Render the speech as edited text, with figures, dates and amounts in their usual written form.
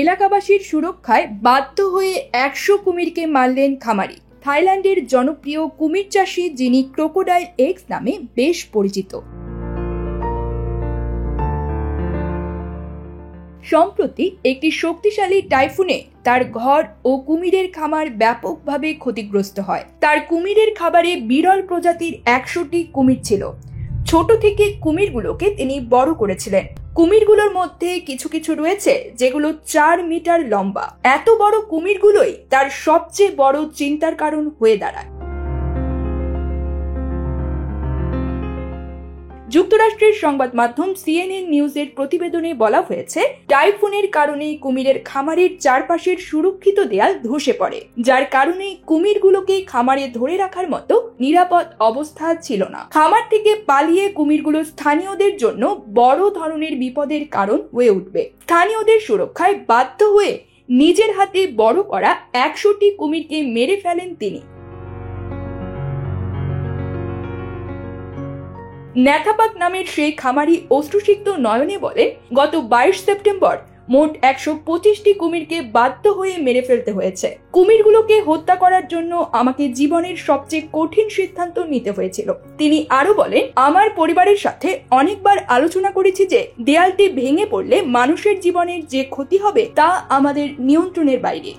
এলাকাবাসীর সুরক্ষায় বাধ্য হয়ে 100 কুমিরকে মারলেন খামারি। থাইল্যান্ডের জনপ্রিয় কুমির চাষী যিনি ক্রোকোডাইল এক্স নামে বেশ পরিচিত। সম্প্রতি একটি শক্তিশালী টাইফুনে তার ঘর ও কুমিরের খামার ব্যাপকভাবে ক্ষতিগ্রস্ত হয়। তার কুমিরের খাবারে বিরল প্রজাতির 100টি কুমির ছিল। ছোট থেকে কুমিরগুলোকে তিনি বড় করেছিলেন। কুমিরগুলোর মধ্যে কিছু কিছু রয়েছে যেগুলো 4 মিটার লম্বা। এত বড় কুমিরগুলোই তার সবচেয়ে বড় চিন্তার কারণ হয়ে দাঁড়ায়। যুক্তরাষ্ট্রের সংবাদ মাধ্যম CNN নিউজের প্রতিবেদনে বলা হয়েছে, টাইফুনের কারণে কুমিরের খামারের চারপাশের সুরক্ষিত দেয়াল ধসে পড়ে, যার কারণে কুমিরগুলোকে খামারে ধরে রাখার মতো নিরাপদ অবস্থা ছিল না। খামার থেকে পালিয়ে কুমিরগুলো স্থানীয়দের জন্য বড় ধরনের বিপদের কারণ হয়ে উঠবে। স্থানীয়দের সুরক্ষায় বাধ্য হয়ে নিজের হাতে বড় করা 100টি কুমিরকে মেরে ফেলেন তিনি। ন্যাথাপাক নামের সেই খামারি অশ্রুসিক্ত নয়নে বলেন, গত 22 সেপ্টেম্বর মোট 125টি কুমিরকে বাধ্য হয়ে মেরে ফেলতে হয়েছে। কুমিরগুলোকে হত্যা করার জন্য আমাকে জীবনের সবচেয়ে কঠিন সিদ্ধান্ত নিতে হয়েছিল। তিনি আরো বলেন, আমার পরিবারের সাথে অনেকবার আলোচনা করেছি যে দেয়ালটি ভেঙে পড়লে মানুষের জীবনের যে ক্ষতি হবে তা আমাদের নিয়ন্ত্রণের বাইরে।